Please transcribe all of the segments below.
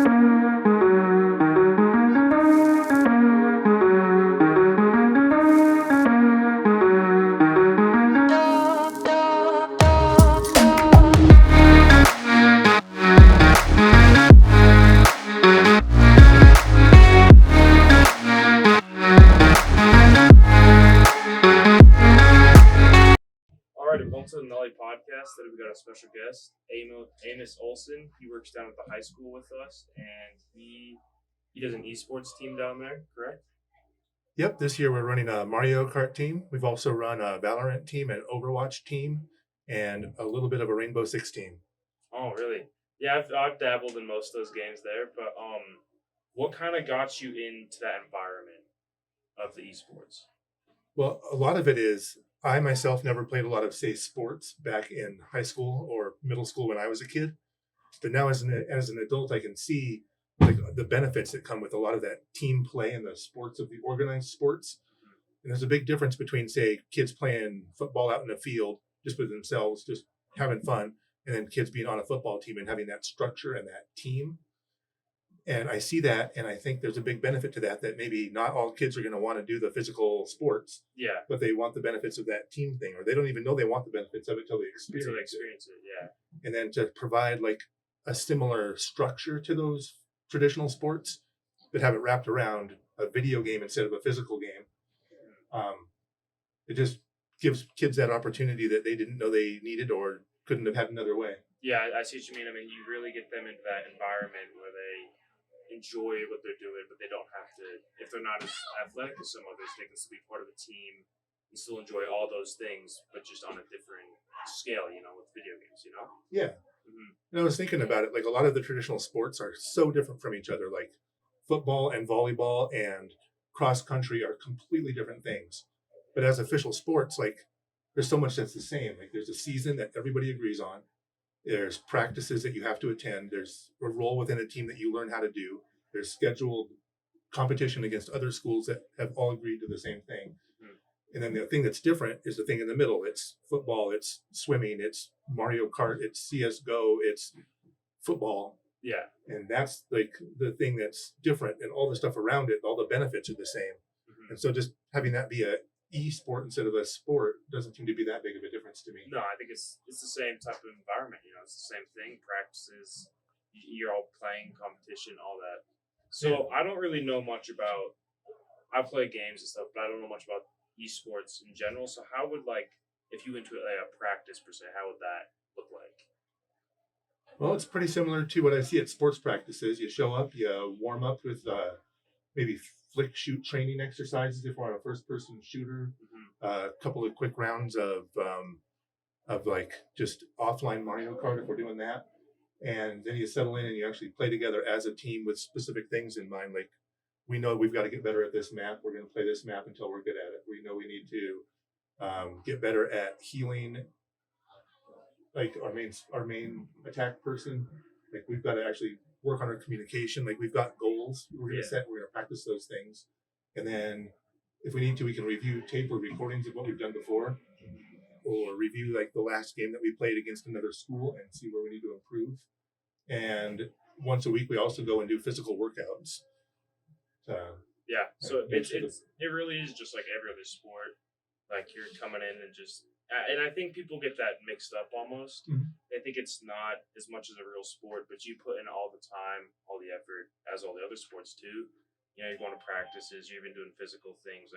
All right, welcome to the NELLY podcast. Today we got a special guest, Amos Olson. He works down at the high school with us, and he does an esports team down there, correct? Yep, this year we're running a Mario Kart team. We've also run a Valorant team, an Overwatch team, and a little bit of a Rainbow Six team. Oh, really? Yeah, I've dabbled in most of those games there, but what kind of got you into that environment of the esports? Well, a lot of it is I myself never played a lot of, say, sports back in high school or middle school when I was a kid. But now as an adult, I can see like the benefits that come with a lot of that team play and the sports of the organized sports. And there's a big difference between, say, kids playing football out in a field just with themselves, just having fun, and then kids being on a football team and having that structure and that team. And I see that, and I think there's a big benefit to that maybe not all kids are going to want to do the physical sports, Yeah, but they want the benefits of that team thing, or they don't even know they want the benefits of it until they until they experience it. experience it. Yeah, And then to provide like a similar structure to those traditional sports, but have it wrapped around a video game instead of a physical game. It just gives kids that opportunity that they didn't know they needed or couldn't have had another way. yeah, I see what you mean. I mean, you really get them into that environment where they enjoy what they're doing, but they don't have to. If they're not as athletic as some others, they can still be part of the team and still enjoy all those things, but just on a different scale. With video games. Yeah. Mm-hmm. And I was thinking about it, like a lot of the traditional sports are so different from each other. Like football and volleyball and cross country are completely different things. But as official sports, like there's so much that's the same. Like there's a season that everybody agrees on. There's practices that you have to attend. There's a role within a team that you learn how to do. There's scheduled competition against other schools that have all agreed to the same thing. Mm. And then the thing that's different is the thing in the middle. It's football, it's swimming, it's Mario Kart, it's CSGO, it's football. Yeah. And that's like the thing that's different, and all the stuff around it, all the benefits are the same. Mm-hmm. And so just having that be a e-sport instead of a sport doesn't seem to be that big of a difference to me. No, I think it's the same type of environment. It's the same thing. Practices, you're all playing competition, all that. So I don't really know much about. I play games and stuff, but I don't know much about esports in general. So how would if you went to a practice per se, how would that look like? Well, it's pretty similar to what I see at sports practices. You show up, you warm up with maybe flick shoot training exercises if we're on a first person shooter. Mm-hmm. A couple of quick rounds of like just offline Mario Kart if we're doing that. And then you settle in and you actually play together as a team with specific things in mind. Like we know we've got to get better at this map. We're going to play this map until we're good at it. We know we need to get better at healing. Like our main attack person, like we've got to actually work on our communication. Like we've got goals we're going to set. We're going to practice those things, and then if we need to, we can review tape or recordings of what we've done before, or review like the last game that we played against another school and see where we need to improve. And once a week, we also go and do physical workouts. So it really is just like every other sport. Like you're coming in and just. And I think people get that mixed up almost. Mm-hmm. They think it's not as much as a real sport, but you put in all the time, all the effort, as all the other sports too. You're going to practices, you're even doing physical things.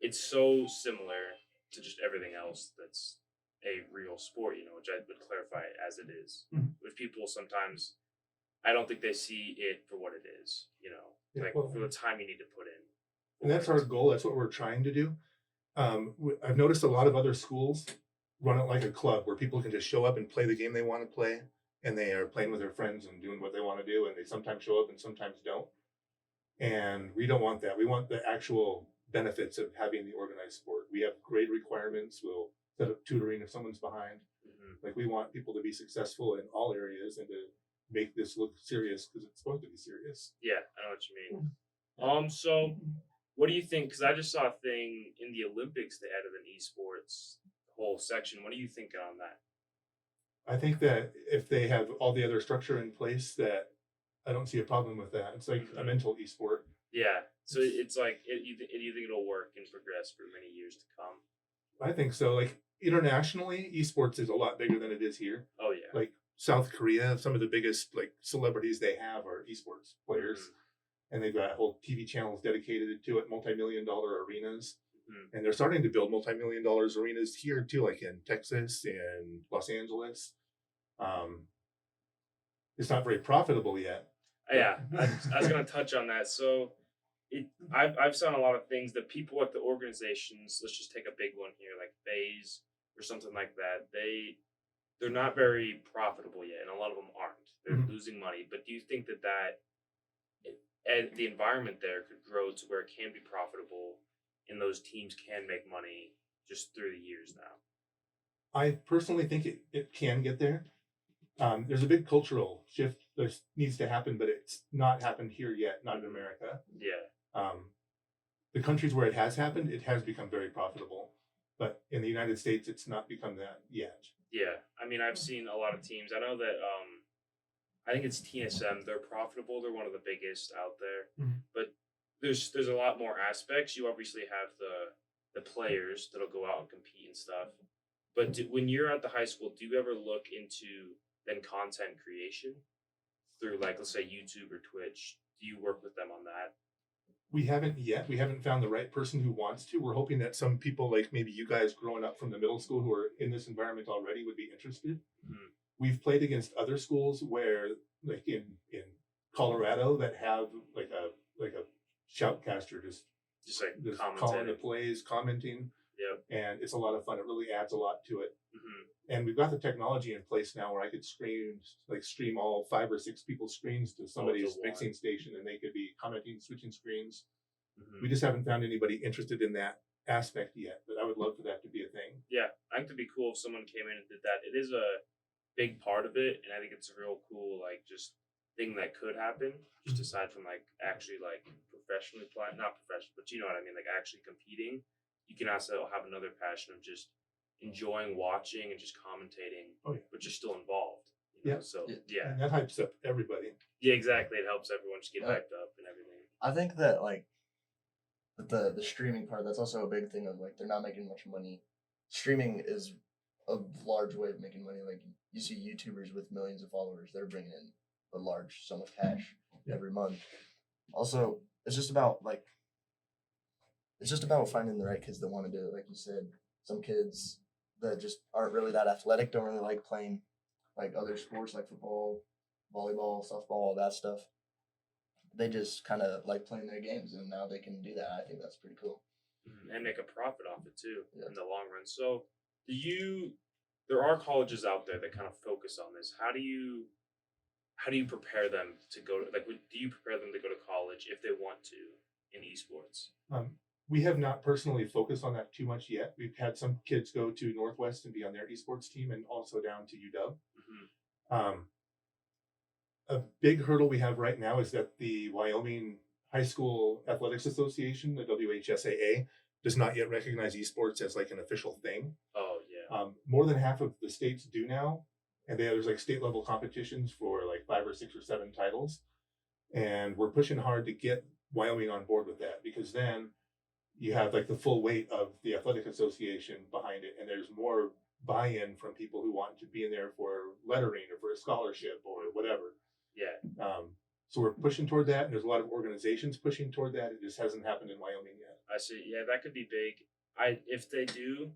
It's so similar to just everything else that's a real sport, which I would clarify as it is. Mm-hmm. Which people sometimes, I don't think they see it for what it is, for the time you need to put in. And that's our goal. That's what we're trying to do. I've noticed a lot of other schools run it like a club where people can just show up and play the game they want to play, and they are playing with their friends and doing what they want to do, and they sometimes show up and sometimes don't. And we don't want that. We want the actual benefits of having the organized sport. We have grade requirements. We'll set up tutoring if someone's behind. Mm-hmm. Like we want people to be successful in all areas and to make this look serious because it's going to be serious. Yeah, I know what you mean. So what do you think? Because I just saw a thing in the Olympics they added an esports whole section. What do you think on that? I think that if they have all the other structure in place, that I don't see a problem with that. It's like a mental esport. Yeah. So it's like you think it'll work and progress for many years to come. I think so. Like internationally, esports is a lot bigger than it is here. Oh yeah. Like South Korea, some of the biggest like celebrities they have are esports players, and they've got whole TV channels dedicated to it, multi-million-dollar arenas. And they're starting to build multi-million-dollar arenas here too, like in Texas and Los Angeles. It's not very profitable yet. Yeah, I was going to touch on that. So I've seen a lot of things. The people at the organizations, let's just take a big one here, like FaZe or something like that. They're not very profitable yet, and a lot of them aren't. They're losing money. But do you think that and the environment there could grow to where it can be profitable, and those teams can make money just through the years now? I personally think it can get there. There's a big cultural shift that needs to happen, but it's not happened here yet, not in America. Yeah. The countries where it has happened, it has become very profitable. But in the United States, it's not become that yet. Yeah. I mean, I've seen a lot of teams. I know that I think it's TSM. They're profitable. They're one of the biggest out there. But there's a lot more aspects. You obviously have the players that'll go out and compete and stuff. But when you're at the high school, do you ever look into then content creation through, like, let's say YouTube or Twitch? Do you work with them on that? We haven't yet. We haven't found the right person who wants to. We're hoping that some people like maybe you guys growing up from the middle school who are in this environment already would be interested. We've played against other schools where, like in Colorado, that have like a shoutcaster just calling the plays, commenting. Yep. And it's a lot of fun. It really adds a lot to it. And we've got the technology in place now where I could stream all 5 or 6 people's screens to somebody's mixing station, and they could be commenting, switching screens. We just haven't found anybody interested in that aspect yet, but I would love for that to be a thing. Yeah, I think it'd be cool if someone came in and did that. It is a big part of it, and I think it's a real cool, like, just thing that could happen, just aside from, like, actually, like, professionally playing, not professional, but you know what I mean, like, actually competing. You can also have another passion of just enjoying watching and just commentating, but you're still involved. You know? So, yeah. And that hypes up everybody. Yeah, exactly. It helps everyone just get hyped up and everything. I think that, like, the streaming part, that's also a big thing of, like, they're not making much money. Streaming is a large way of making money. Like, you see YouTubers with millions of followers, they're bringing in a large sum of cash every month. Also, it's just about finding the right kids that want to do it. Like you said, some kids that just aren't really that athletic, don't really like playing like other sports like football, volleyball, softball, all that stuff. They just kind of like playing their games, and now they can do that. I think that's pretty cool. And make a profit off it too in the long run. So there are colleges out there that kind of focus on this. How do you prepare them to go to, like, do you prepare them to go to college if they want to in esports? We have not personally focused on that too much yet. We've had some kids go to Northwest and be on their esports team, and also down to UW. A big hurdle we have right now is that the Wyoming High School Athletics Association, the WHSAA, does not yet recognize esports as like an official thing. Oh yeah. More than half of the states do now, and there's like state level competitions for like 5 or 6 or 7 titles, and we're pushing hard to get Wyoming on board with that, because then you have like the full weight of the athletic association behind it, and there's more buy-in from people who want to be in there for lettering or for a scholarship or whatever. Yeah. So we're pushing toward that, and there's a lot of organizations pushing toward that. It just hasn't happened in Wyoming yet. I see. Yeah, that could be big. If they do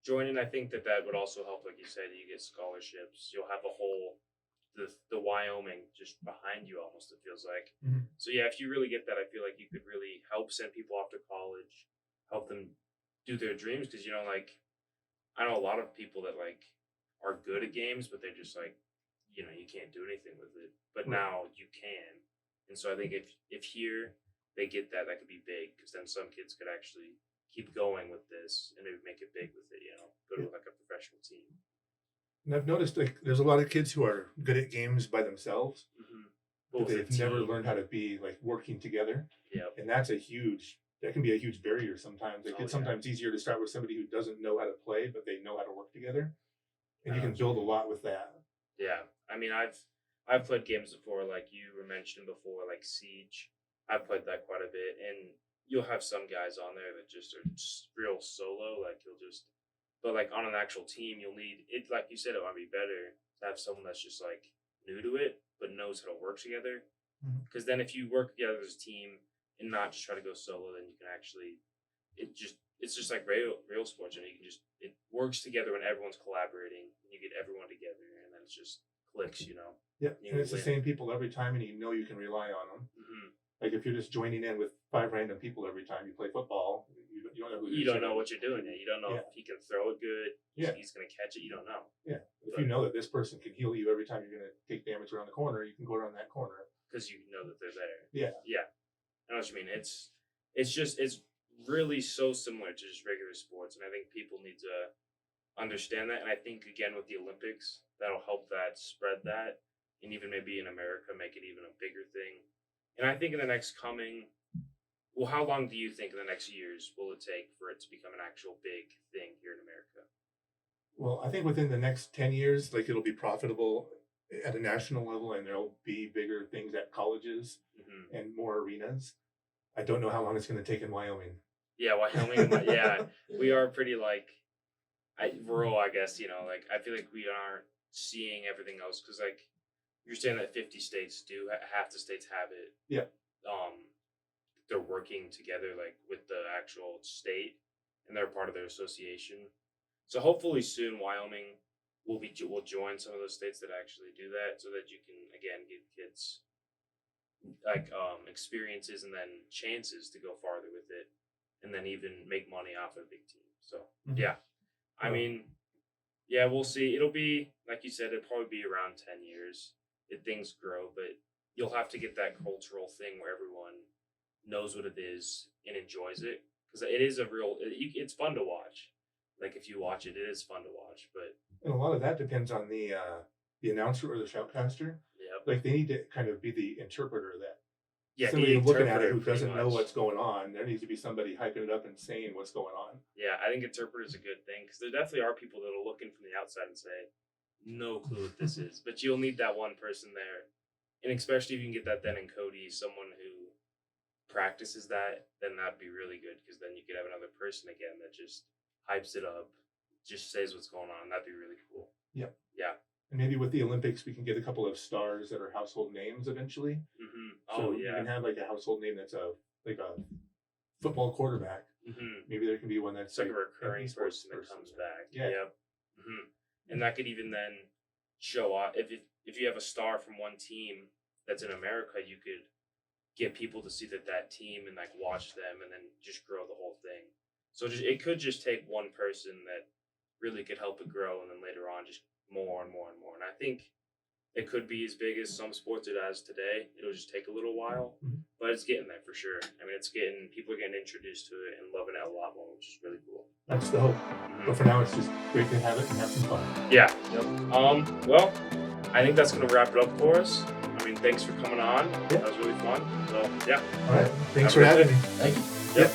join in, I think that would also help. Like you said, you get scholarships. You'll have the Wyoming just behind you almost, it feels like. So yeah, if you really get that, I feel like you could really help send people off to college, help them do their dreams. Because, you know, like, I know a lot of people that, like, are good at games, but they're just like, you know, you can't do anything with it. But now you can. And so I think if here they get that could be big, because then some kids could actually keep going with this and maybe make it big with it, you know, go to like a professional team. And I've noticed like there's a lot of kids who are good at games by themselves, but they've never learned how to be like working together. And that can be a huge barrier sometimes. Like it's sometimes easier to start with somebody who doesn't know how to play, but they know how to work together. And you can build a lot with that. Yeah. I mean, I've I've played games before, like you were mentioning before, like Siege. I've played that quite a bit, and you'll have some guys on there that just are just real solo. Like you'll just, but like on an actual team, you'll need it. Like you said, it might be better to have someone that's just like new to it, but knows how to work together. Because then if you work together as a team and not just try to go solo, then you can actually, it's just like real sports, and you can just, it works together when everyone's collaborating, and you get everyone together, and then it just clicks, you know. Yeah, You and it's the win. same people every time, and you know you can rely on them. Mm-hmm. Like if you're just joining in with 5 random people every time you play football, you don't know who You don't know what you're doing yet. You don't know Yeah. if he can throw it good. Yeah. He's going to catch it. You don't know. Yeah, if you know that this person can heal you every time you're going to take damage around the corner, you can go around that corner. Because you know that they're there. Yeah. Yeah. I know what you mean. It's really so similar to just regular sports. And I think people need to understand that. And I think, again, with the Olympics, that'll help that, spread that. And even maybe in America, make it even a bigger thing. And I think in the next well, how long do you think in the next years will it take for it to become an actual big thing here in America? Well, I think within the next 10 years, like it'll be profitable at a national level, and there'll be bigger things at colleges and more arenas. I don't know how long it's going to take in Wyoming. Yeah, Wyoming. Yeah, we are pretty like rural, I guess. You know, like I feel like we aren't seeing everything else because, like, you're saying that 50 states do, half the states have it. Yeah. They're working together, like with the actual state, and they're part of their association. So hopefully soon, Wyoming will join some of those states that actually do that, so that you can again give kids like experiences and then chances to go farther with it, and then even make money off of a big team. So yeah, I mean, yeah, we'll see. It'll be like you said, it'll probably be around 10 years if things grow, but you'll have to get that cultural thing where everyone knows what it is and enjoys it, because it is it's fun to watch. Like if you watch it, it is fun to watch. But and a lot of that depends on the announcer or the shoutcaster. yeah, Like they need to kind of be the interpreter of that. yeah, Somebody looking at it who pretty doesn't know much. what's going on. There needs to be somebody hyping it up and saying what's going on. Yeah, I think interpreter is a good thing, because there definitely are people that are looking from the outside and say, no clue what this is. But you'll need that one person there, and especially if you can get that then in Cody, someone who practices that, then that'd be really good, because then you could have another person again that just hypes it up, just says what's going on. That'd be really cool. Yep. Yeah. And maybe with the Olympics, we can get a couple of stars that are household names eventually. Oh, You yeah. can have like a household name that's a football quarterback. Maybe there can be one that's It's like a an recurring esports person that comes back. Yeah. Yep. And that could even then show off if you have a star from one team that's in America, you could get people to see that team and like watch them, and then just grow the whole thing. So it could just take one person that really could help it grow, and then later on just more and more and more. And I think it could be as big as some sports it has today. It'll just take a little while, but it's getting there for sure. I mean, people are getting introduced to it and loving it a lot more, which is really cool. That's the hope. But for now, it's just great to have it and have some fun. Yeah. Yep. Well, I think that's gonna wrap it up for us. I mean, thanks for coming on. Yeah. That was really fun. So yeah. All right. Thanks Have for a good having me. Thank you. Yep.